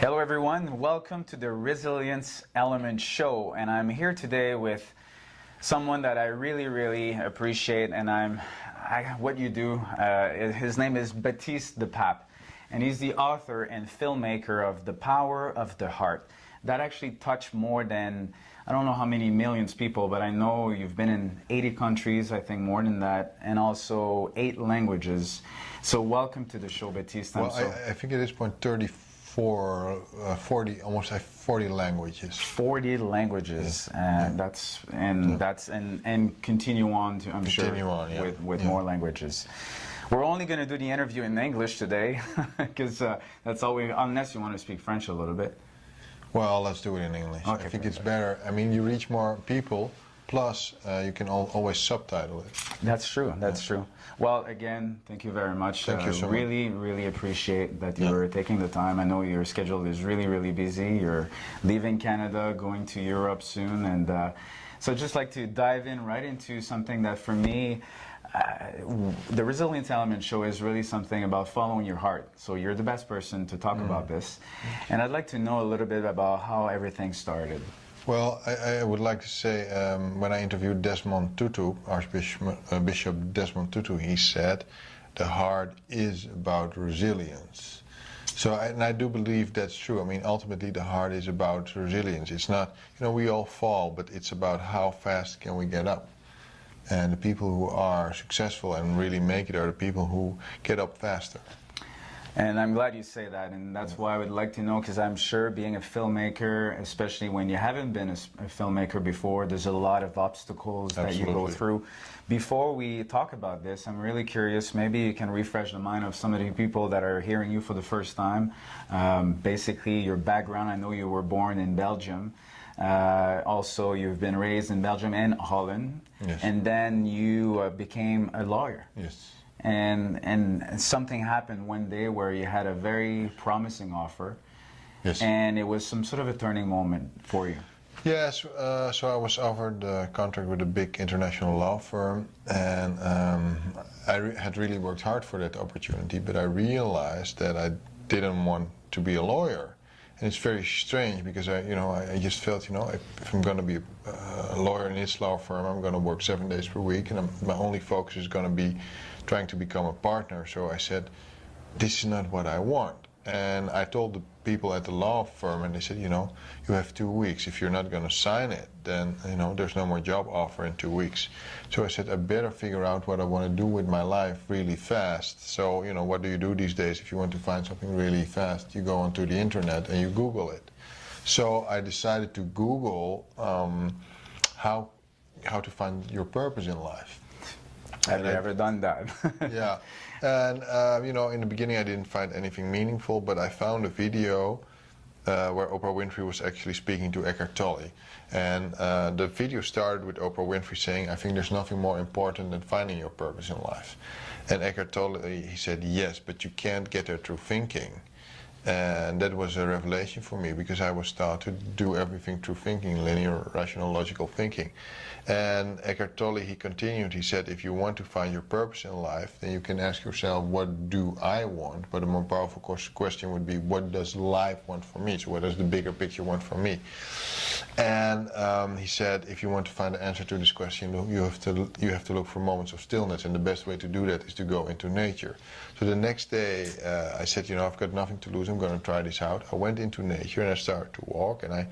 Hello everyone, welcome to the Resilience Element Show, and I'm here today with someone that I really appreciate, and what you do. His name is Baptist de Pape, and he's the author and filmmaker of The Power of the Heart. That actually touched more than, I don't know how many millions people, but I know you've been in 80 countries, I think more than that, and also 8 languages. So welcome to the show, Baptiste. Well, I think at this point 40, almost 40 languages. 40 languages, and and continue on to, I'm sure, with more languages. We're only going to do the interview in English today, because that's all unless you want to speak French a little bit. Well, let's do it in English. Okay, I think it's better. I mean, you reach more people, plus you can always subtitle it. That's true, that's true. Well, again, thank you very much. Thank you so much. Really appreciate that you're taking the time. I know your schedule is really busy. You're leaving Canada, going to Europe soon, and so I'd just like to dive right into something that for me, the Resilience Element Show is really something about following your heart. So you're the best person to talk about this. And I'd like to know a little bit about how everything started. Well, I would like to say, when I interviewed Desmond Tutu, Bishop Desmond Tutu, he said, the heart is about resilience. So, and I do believe that's true. I mean, ultimately the heart is about resilience. It's not, we all fall, but it's about how fast can we get up. And the people who are successful and really make it are the people who get up faster. And I'm glad you say that, and that's why I would like to know, because I'm sure being a filmmaker, especially when you haven't been a filmmaker before, there's a lot of obstacles that you go through. Before we talk about this, I'm really curious, maybe you can refresh the mind of some of the people that are hearing you for the first time. Basically, your background, I know you were born in Belgium. Also, you've been raised in Belgium and Holland. Yes. And then you became a lawyer. Yes. And something happened one day where you had a very promising offer. Yes. And it was some sort of a turning moment for you. Yes, so I was offered a contract with a big international law firm, and I had really worked hard for that opportunity, but I realized that I didn't want to be a lawyer. And it's very strange because I just felt, if I'm going to be a lawyer in this law firm, I'm going to work 7 days per week, and my only focus is going to be trying to become a partner. So I said, this is not what I want. And I told the people at the law firm, and they said, you have 2 weeks. If you're not going to sign it, then, there's no more job offer in 2 weeks. So I said, I better figure out what I want to do with my life really fast. So, what do you do these days? If you want to find something really fast, you go onto the internet and you Google it. So I decided to Google how to find your purpose in life. Have you ever done that? Yeah. And, in the beginning I didn't find anything meaningful, but I found a video where Oprah Winfrey was actually speaking to Eckhart Tolle. And the video started with Oprah Winfrey saying, I think there's nothing more important than finding your purpose in life. And Eckhart Tolle, he said, yes, but you can't get there through thinking. And that was a revelation for me, because I was taught to do everything through thinking, linear, rational, logical thinking. And Eckhart Tolle, he continued, he said, if you want to find your purpose in life, then you can ask yourself, what do I want? But a more powerful question would be, what does life want from me? So what does the bigger picture want from me? And he said, if you want to find the answer to this question, you have to look for moments of stillness, and the best way to do that is to go into nature. So the next day, I said, I've got nothing to lose, I'm going to try this out. I went into nature and I started to walk, and I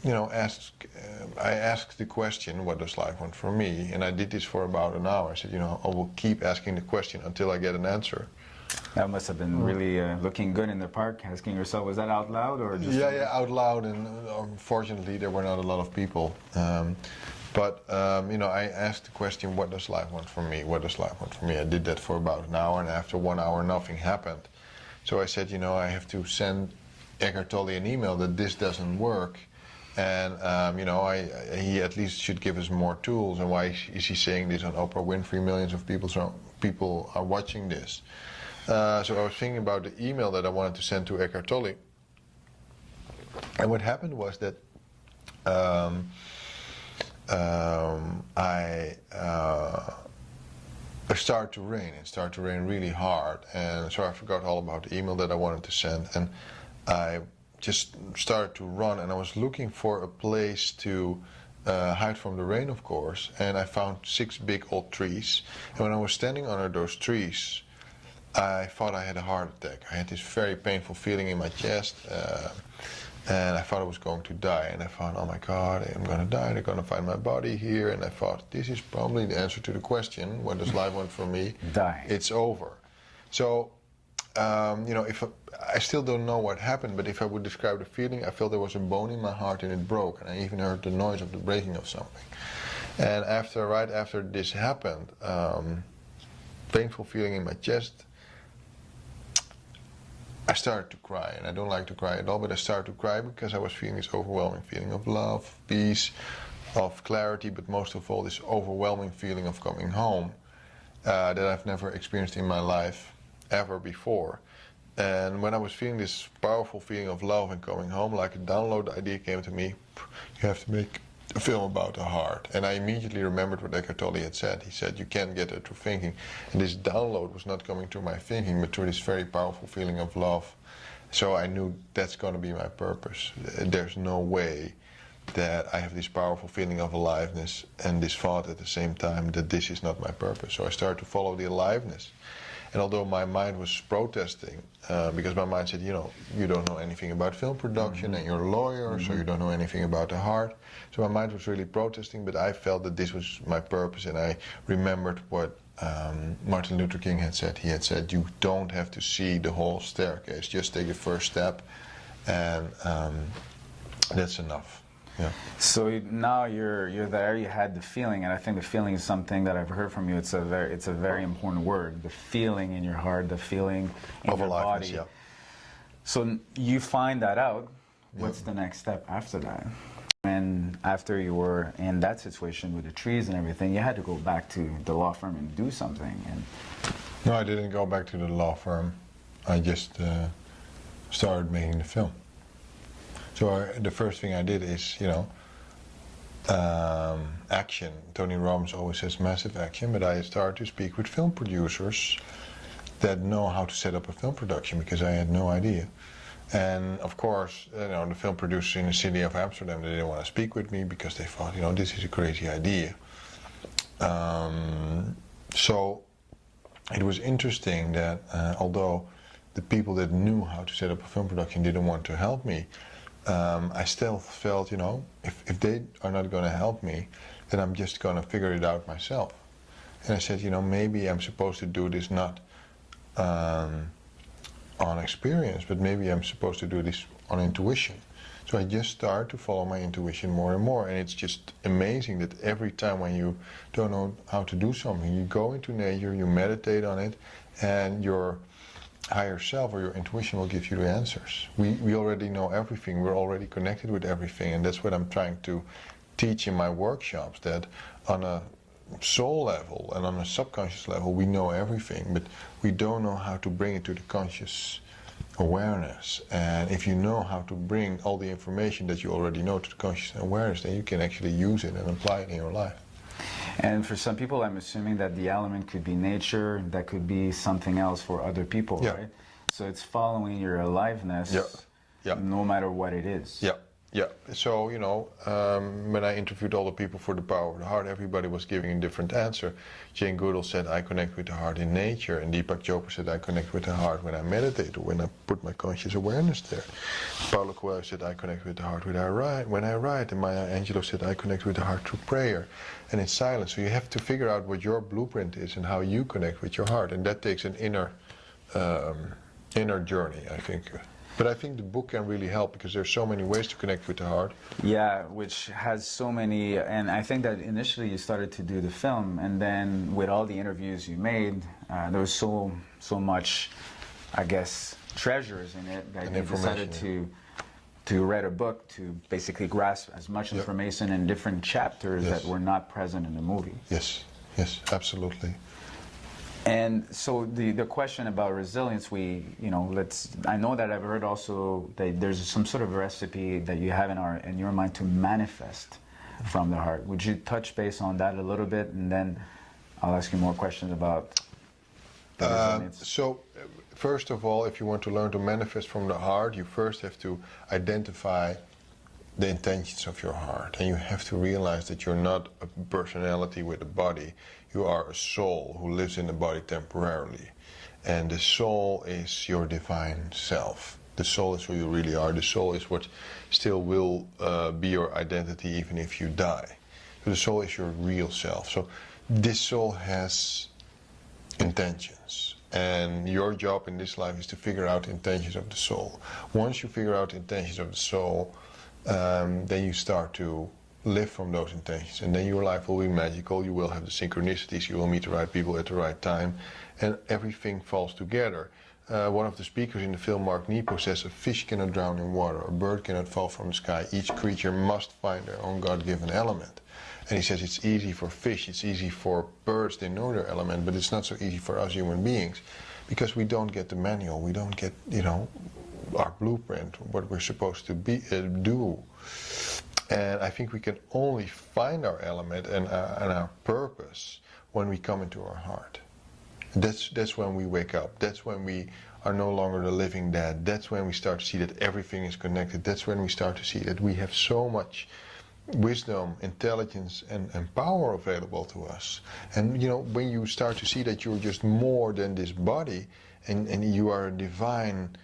asked the question, what does life want from me? And I did this for about an hour. I said, I will keep asking the question until I get an answer. That must have been really looking good in the park, asking yourself, was that out loud or just? Yeah, out loud, and unfortunately there were not a lot of people. But I asked the question, what does life want from me? What does life want from me? I did that for about an hour, and after 1 hour nothing happened. So I said, I have to send Eckhart Tolle an email that this doesn't work. And, he at least should give us more tools. And why is he saying this on Oprah Winfrey? Millions of people are watching this. So I was thinking about the email that I wanted to send to Eckhart Tolle. And what happened was that it started to rain. It started to rain really hard. And so I forgot all about the email that I wanted to send. And I just started to run, and I was looking for a place to hide from the rain, of course, and I found 6 big old trees. And when I was standing under those trees, I thought I had a heart attack. I had this very painful feeling in my chest, and I thought I was going to die. And I thought, oh my God, I'm going to die. They're going to find my body here. And I thought, this is probably the answer to the question, what does life want from me? Die. It's over. So, if I still don't know what happened, but if I would describe the feeling, I felt there was a bone in my heart and it broke, and I even heard the noise of the breaking of something. And right after this happened, painful feeling in my chest, I started to cry, and I don't like to cry at all, but I started to cry because I was feeling this overwhelming feeling of love, peace, of clarity, but most of all this overwhelming feeling of coming home that I've never experienced in my life ever before. And when I was feeling this powerful feeling of love and coming home, like a download idea came to me, you have to make a film about the heart. And I immediately remembered what Eckhart Tolle had said. He said, you can't get it through thinking. And this download was not coming through my thinking, but through this very powerful feeling of love. So I knew that's going to be my purpose. There's no way that I have this powerful feeling of aliveness and this thought at the same time that this is not my purpose. So I started to follow the aliveness. And although my mind was protesting, because my mind said, you don't know anything about film production, and you're a lawyer, so you don't know anything about the heart. So my mind was really protesting, but I felt that this was my purpose, and I remembered what Martin Luther King had said. He had said, you don't have to see the whole staircase, just take the first step, and that's enough. Yeah. So now you're there. You had the feeling, and I think the feeling is something that I've heard from you. It's a very important word. The feeling in your heart, the feeling in your body. Yeah. So you find that out. What's the next step after that? And after you were in that situation with the trees and everything, you had to go back to the law firm and do something. And no, I didn't go back to the law firm. I just started making the film. So the first thing I did is, action. Tony Robbins always says massive action, but I started to speak with film producers that know how to set up a film production, because I had no idea. And of course, the film producers in the city of Amsterdam, they didn't want to speak with me because they thought, this is a crazy idea. So it was interesting that although the people that knew how to set up a film production didn't want to help me, I still felt, if they are not going to help me, then I'm just going to figure it out myself. And I said, maybe I'm supposed to do this not on experience, but maybe I'm supposed to do this on intuition. So I just start to follow my intuition more and more, and it's just amazing that every time when you don't know how to do something, you go into nature, you meditate on it, and your higher self or your intuition will give you the answers. We already know everything, we're already connected with everything, and that's what I'm trying to teach in my workshops, that on a soul level and on a subconscious level we know everything, but we don't know how to bring it to the conscious awareness. And if you know how to bring all the information that you already know to the conscious awareness, then you can actually use it and apply it in your life. And for some people, I'm assuming that the element could be nature, that could be something else for other people, right? So it's following your aliveness, no matter what it is. Yeah. So, when I interviewed all the people for the power of the heart, everybody was giving a different answer. Jane Goodall said, I connect with the heart in nature. And Deepak Chopra said, I connect with the heart when I meditate, or when I put my conscious awareness there. Paulo Coelho said, I connect with the heart when I write. And Maya Angelou said, I connect with the heart through prayer and in silence. So you have to figure out what your blueprint is and how you connect with your heart. And that takes an inner journey, I think. But I think the book can really help, because there's so many ways to connect with the heart. Yeah, which has so many, and I think that initially you started to do the film, and then with all the interviews you made, there was so much, I guess, treasures in it that you decided to write a book to basically grasp as much information in different chapters that were not present in the movie. Yes, absolutely. And so the question about resilience, I know that I've heard also that there's some sort of recipe that you have in your mind to manifest from the heart. Would you touch base on that a little bit, and then I'll ask you more questions about the resilience. So first of all, if you want to learn to manifest from the heart, you first have to identify the intentions of your heart, and you have to realize that you're not a personality with a body. You are a soul who lives in the body temporarily, and the soul is your divine self. The soul is who you really are. The soul is what still will be your identity even if you die. So the soul is your real self. So this soul has intentions, and your job in this life is to figure out the intentions of the soul. Once you figure out the intentions of the soul, then you start to live from those intentions, and then your life will be magical. You will have the synchronicities, you will meet the right people at the right time, and everything falls together. One of the speakers in the film, Mark Nepo, says a fish cannot drown in water, a bird cannot fall from the sky. Each creature must find their own God-given element. And he says it's easy for fish, it's easy for birds, they know their element, but it's not so easy for us human beings, because we don't get the manual, we don't get, our blueprint, what we're supposed to do. And I think we can only find our element and our purpose when we come into our heart. That's when we wake up. That's when we are no longer the living dead. That's when we start to see that everything is connected. That's when we start to see that we have so much wisdom, intelligence, and power available to us. And when you start to see that you're just more than this body, and you are a divine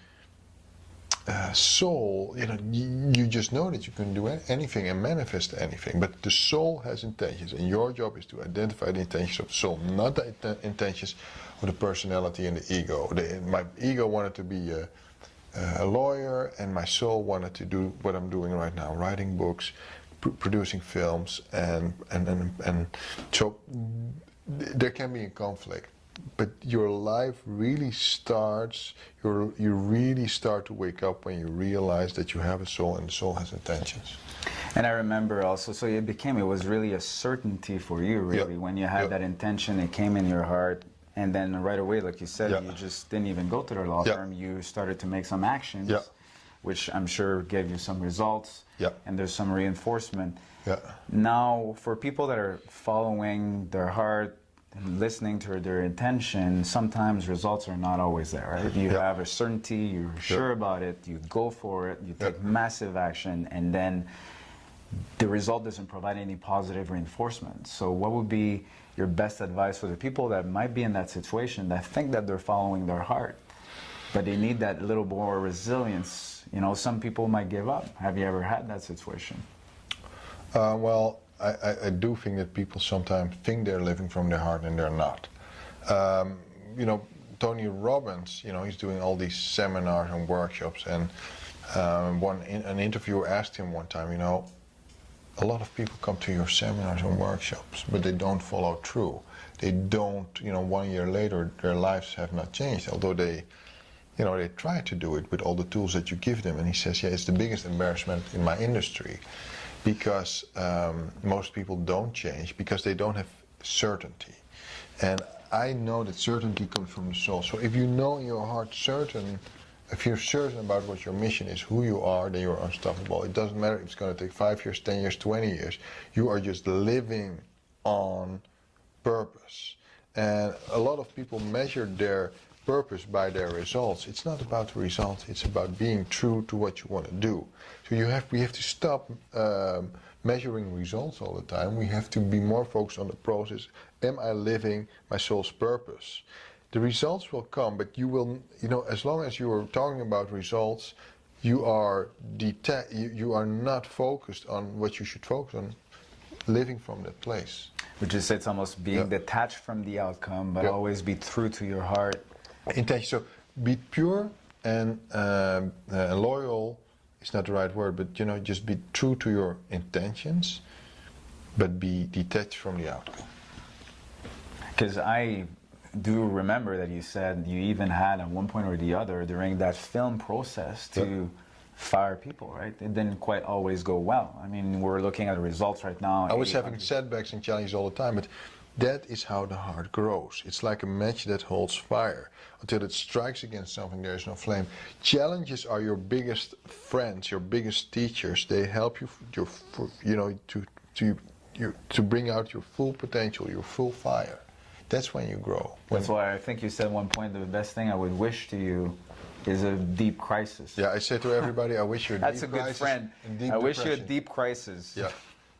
soul, you just know that you can do anything and manifest anything. But the soul has intentions, and your job is to identify the intentions of the soul, not the intentions of the personality and the ego. My ego wanted to be a lawyer, and my soul wanted to do what I'm doing right now, writing books, producing films, and so there can be a conflict. But your life really starts, you really start to wake up when you realize that you have a soul, and the soul has intentions. And I remember also, so it was really a certainty for you, really, when you had that intention, it came in your heart, and then right away, like you said, you just didn't even go to the law firm, you started to make some actions, which I'm sure gave you some results, and there's some reinforcement. Now, for people that are following their heart, and listening to their intention, sometimes results are not always there, right? You have a certainty, you're sure about it, you go for it, you take massive action, and then the result doesn't provide any positive reinforcement. So what would be your best advice for the people that might be in that situation, that think that they're following their heart, but they need that little more resilience? Some people might give up. Have you ever had that situation? Well, I do think that people sometimes think they're living from their heart and they're not. Tony Robbins, he's doing all these seminars and workshops, and an interviewer asked him one time, a lot of people come to your seminars and workshops, but they don't follow through. They don't, 1 year later, their lives have not changed, although they try to do it with all the tools that you give them. And he says, it's the biggest embarrassment in my industry, because most people don't change because they don't have certainty. And I know that certainty comes from the soul. So if you know in your heart if you're certain about what your mission is, who you are, then you're unstoppable. It doesn't matter if it's going to take 5 years, 10 years, 20 years. You are just living on purpose. And a lot of people measure their purpose by their results. It's not about the results, it's about being true to what you want to do. So we have to stop measuring results all the time. We have to be more focused on the process. Am I living my soul's purpose? The results will come, but you will, as long as you are talking about results, you are you are not focused on what you should focus on, living from that place. Would you say it's almost being detached from the outcome, but always be true to your heart? Intention. So be pure and loyal is not the right word, but just be true to your intentions, but be detached from the outcome. Because I do remember that you said you even had at one point or the other during that film process to fire people, right? It didn't quite always go well. I mean, we're looking at the results right now. I was having setbacks and challenges all the time, but that is how the heart grows. It's like a match that holds fire. Until it strikes against something, there is no flame. Challenges are your biggest friends, your biggest teachers. They help you, to bring out your full potential, your full fire. that's when you grow. That's why I think you said at one point the best thing I would wish to you is a deep crisis. Yeah, I say to everybody, I wish you a That's deep a good crisis friend. and deep I wish you a depression. deep crisis. Yeah,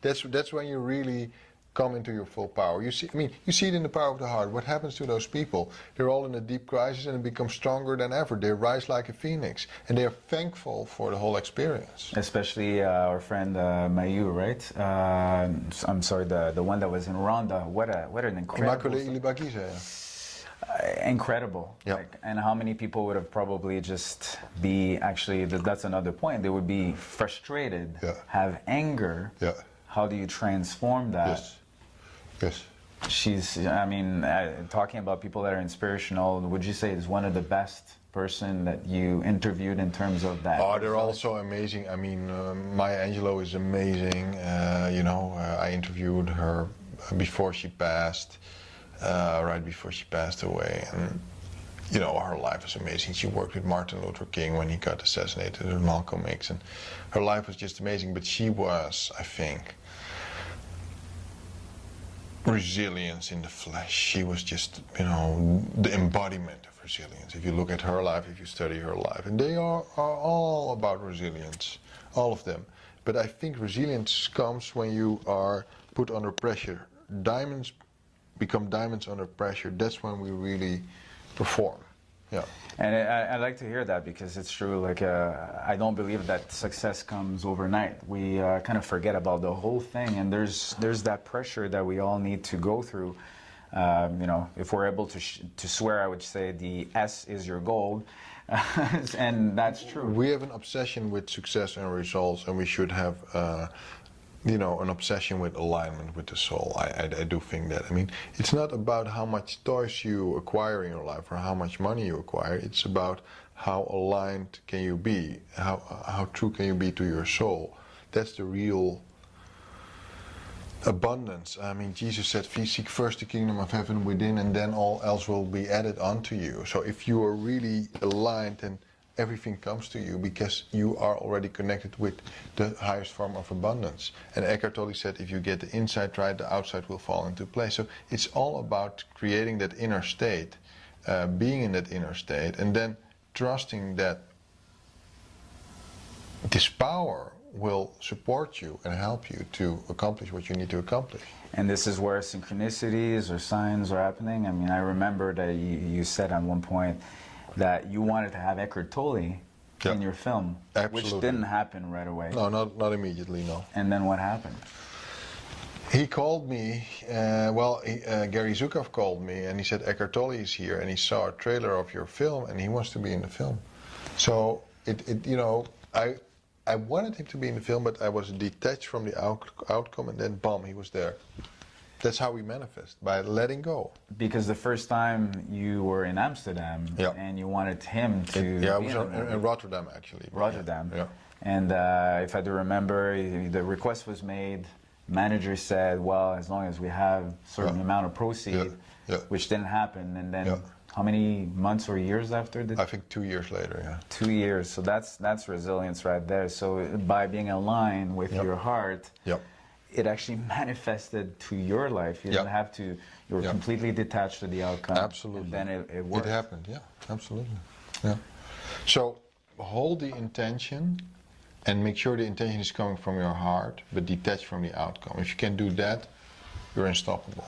that's when you really come into your full power. You see, I mean, you see it in the Power of the Heart. What happens to those people? They're all in a deep crisis and become stronger than ever. They rise like a phoenix, and they are thankful for the whole experience. Especially our friend Mayu, right? I'm sorry, the one that was in Rwanda. What an incredible. Immaculée Ilibagiza, yeah. Incredible. Yeah. Like, and how many people would have probably just be actually? That's another point. They would be frustrated, Yeah. have anger. Yeah. How do you transform that? Yes. Yes. She's, I mean, talking about people that are inspirational, would you say is one of the best person that you interviewed in terms of that? Oh, they're all so amazing. I mean, Maya Angelou is amazing. You know, I interviewed her before she passed, right before she passed away. And, you know, her life is amazing. She worked with Martin Luther King when he got assassinated, and Malcolm X. And her life was just amazing. But she was, I think, resilience in the flesh. She was just, you know, the embodiment of resilience. If you look at her life, if you study her life, and they are all about resilience, all of them. But I think resilience comes when you are put under pressure. Diamonds become diamonds under pressure. That's when we really perform. Yeah. And I like to hear that because it's true. Like, I don't believe that success comes overnight. We kind of forget about the whole thing, and there's that pressure that we all need to go through. You know, if we're able to swear, I would say the S is your gold, and that's true. We have an obsession with success and results, and we should have, you know, an obsession with alignment with the soul. I do think that. I mean, it's not about how much toys you acquire in your life or how much money you acquire. It's about how aligned can you be, how true can you be to your soul. That's the real abundance. I mean, Jesus said, seek first the kingdom of heaven within, and then all else will be added unto you. So if you are really aligned, then everything comes to you because you are already connected with the highest form of abundance. And Eckhart Tolle said, if you get the inside right, the outside will fall into place. So it's all about creating that inner state, being in that inner state, and then trusting that this power will support you and help you to accomplish what you need to accomplish. And this is where synchronicities or signs are happening. I mean, I remember that you said at one point that you wanted to have Eckhart Tolle in your film, Absolutely. which didn't happen right away. No, not immediately, no. And then what happened? He called me, Gary Zukov called me, and he said, Eckhart Tolle is here, and he saw a trailer of your film, and he wants to be in the film. So, you know, I wanted him to be in the film, but I was detached from the outcome, and then, boom, he was there. That's how we manifest, by letting go. Because the first time you were in Amsterdam, and you wanted him to I was in Rotterdam, actually. Rotterdam. Yeah. And if I do remember, the request was made, manager said, well, as long as we have a certain amount of proceeds, which didn't happen, and then how many months or years after? I think 2 years later, yeah. 2 years, so that's resilience right there. So by being aligned with your heart, it actually manifested to your life. You didn't have to, you were completely detached to the outcome. Absolutely. And then it worked. It happened, yeah, absolutely. Yeah. So hold the intention and make sure the intention is coming from your heart, but detached from the outcome. If you can do that, you're unstoppable.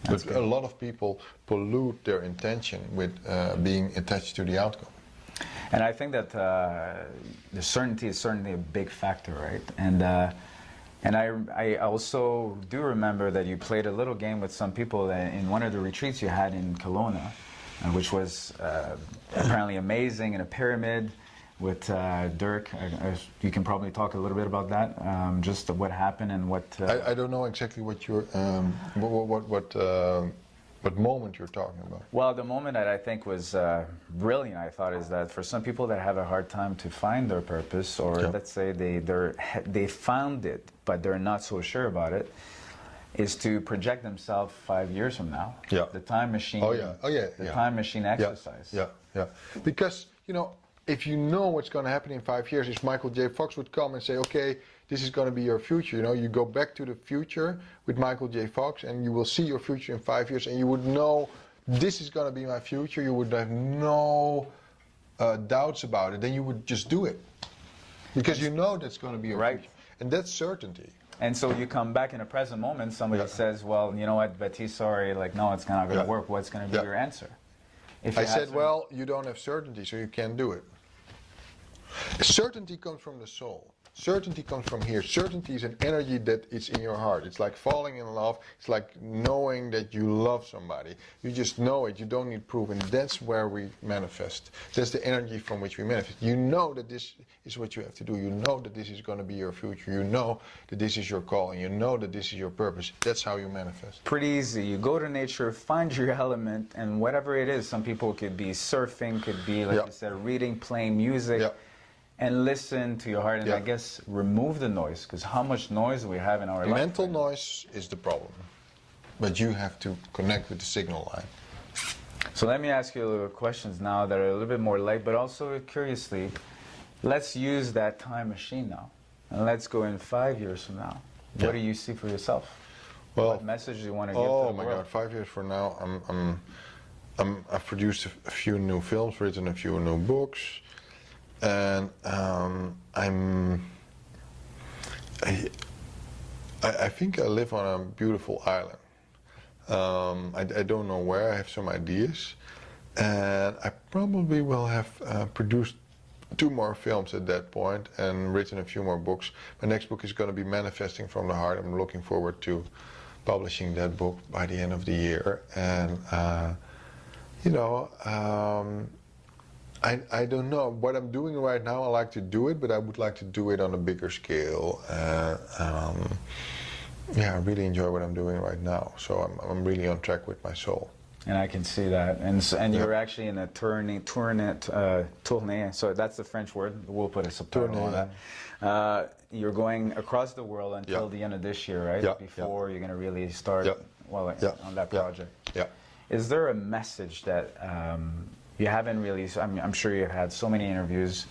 But a lot of people pollute their intention with being attached to the outcome. And I think that the certainty is certainly a big factor, right? And I also do remember that you played a little game with some people in one of the retreats you had in Kelowna, which was apparently amazing, in a pyramid with Dirk. You can probably talk a little bit about that, just what happened and what... I don't know exactly what you're, what moment you're talking about. Well, the moment that I think was brilliant, I thought, is that for some people that have a hard time to find their purpose, or let's say they found it, but they're not so sure about it, is to project themselves 5 years from now. Yeah. The time machine. The time machine exercise. Yeah. Because, you know, if you know what's going to happen in 5 years, if Michael J. Fox would come and say, okay, this is going to be your future, you know, you go back to the future with Michael J. Fox and you will see your future in 5 years and you would know this is going to be my future, you would have no doubts about it, then you would just do it. Because you know that's going to be your future. And that's certainty. And so you come back in a present moment, somebody says, well, you know what, Baptiste, sorry, like, no, it's not going to work. What's going to be your answer? If I said, well, you don't have certainty, so you can't do it. Certainty comes from the soul. Certainty comes from here. Certainty is an energy that is in your heart. It's like falling in love. It's like knowing that you love somebody. You just know it. You don't need proof. And that's where we manifest. That's the energy from which we manifest. You know that this is what you have to do. You know that this is going to be your future. You know that this is your calling. You know that this is your purpose. That's how you manifest. Pretty easy. You go to nature, find your element, and whatever it is, some people could be surfing, could be, like you said, reading, playing music. And listen to your heart, and I guess remove the noise, because how much noise we have in our life. Mental noise is the problem, but you have to connect with the signal line. So let me ask you a little questions now that are a little bit more light, but also curiously, let's use that time machine now, and let's go in 5 years from now. What do you see for yourself? Well, what message do you want to give to the world? Oh my God! 5 years from now, I've produced a few new films, written a few new books. And I think I live on a beautiful island. I don't know where. I have some ideas, and I probably will have produced 2 more films at that point and written a few more books. My next book is going to be Manifesting from the Heart. I'm looking forward to publishing that book by the end of the year. And you know. I don't know what I'm doing right now. I like to do it, but I would like to do it on a bigger scale. Yeah, I really enjoy what I'm doing right now. So I'm really on track with my soul. And I can see that. And you're actually in a tournée. So that's the French word. We'll put a subtitle on that. You're going across the world until the end of this year, right? Before you're going to really start on that project. Is there a message that you haven't really, I'm sure you've had so many interviews,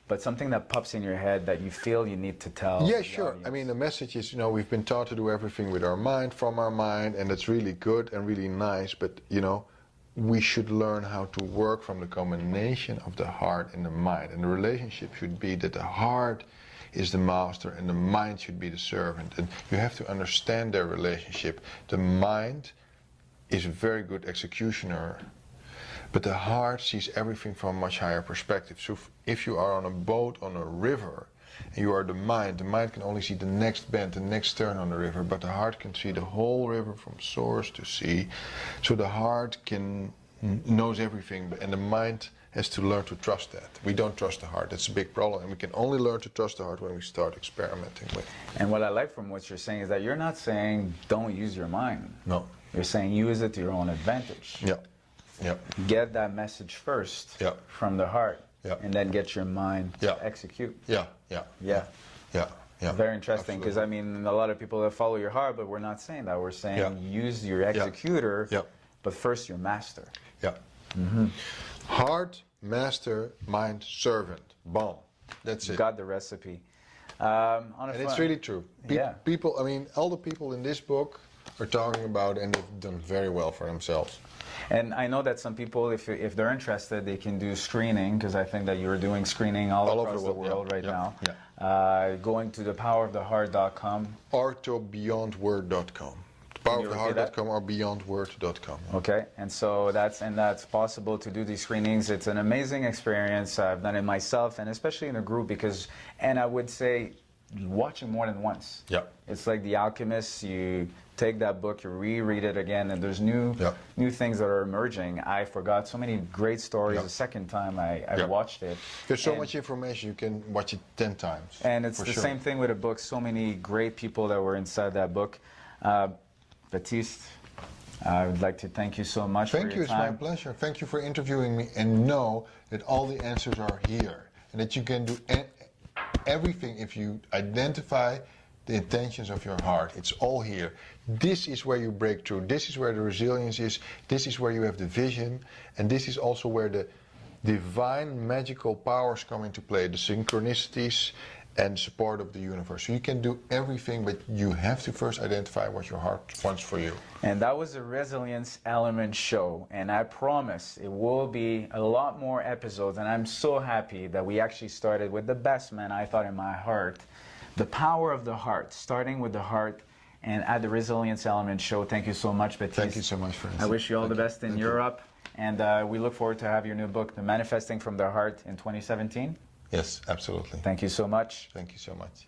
but something that pops in your head that you feel you need to tell? Yeah, sure. Audience? I mean, the message is, you know, we've been taught to do everything with our mind, from our mind, and that's really good and really nice, but, you know, we should learn how to work from the combination of the heart and the mind. And the relationship should be that the heart is the master and the mind should be the servant. And you have to understand their relationship. The mind is a very good executioner, but the heart sees everything from a much higher perspective. So if you are on a boat on a river, and you are the mind can only see the next bend, the next turn on the river, but the heart can see the whole river from source to sea. So the heart knows everything, and the mind has to learn to trust that. We don't trust the heart. That's a big problem, and we can only learn to trust the heart when we start experimenting with it. And what I like from what you're saying is that you're not saying don't use your mind. No. You're saying use it to your own advantage. Get that message first from the heart, and then get your mind to execute. Very interesting, because I mean, a lot of people that follow your heart, but we're not saying that. We're saying use your executor, but first your master. Heart, master, mind, servant. Boom. That's it. Got the recipe. And it's really true. People, I mean, all the people in this book are talking about, and they've done very well for themselves. And I know that some people, if they're interested, they can do screening, because I think that you're doing screening all across the world right now. Going to thepoweroftheheart.com. Or to beyondword.com. Poweroftheheart.com or beyondword.com. Okay, and so that's possible to do these screenings. It's an amazing experience. I've done it myself, and especially in a group, and I would say watching more than once. It's like The Alchemist. You take that book, you reread it again, and there's new things that are emerging. I forgot so many great stories the second time I watched it. There's so much information, you can watch it 10 times. And it's the same thing with a book. So many great people that were inside that book. Baptiste, I would like to thank you so much for your time. Thank you, it's my pleasure. Thank you for interviewing me, and know that all the answers are here, and that you can do everything if you identify the intentions of your heart. It's all here. This is where you break through. This is where the resilience is. This is where you have the vision, and this is also where divine magical powers come into play, the synchronicities and support of the universe. So you can do everything, but you have to first identify what your heart wants for you. And that was a Resilience Element show, and I promise it will be a lot more episodes, and I'm so happy that we actually started with the best man I thought in my heart, the power of the heart, starting with the heart. And at the Resilience Element show, thank you so much, Baptiste. Thank you so much, Francis. I wish you all the best in Europe, and we look forward to have your new book, The Manifesting from the Heart, in 2017. Yes, absolutely. Thank you so much. Thank you so much.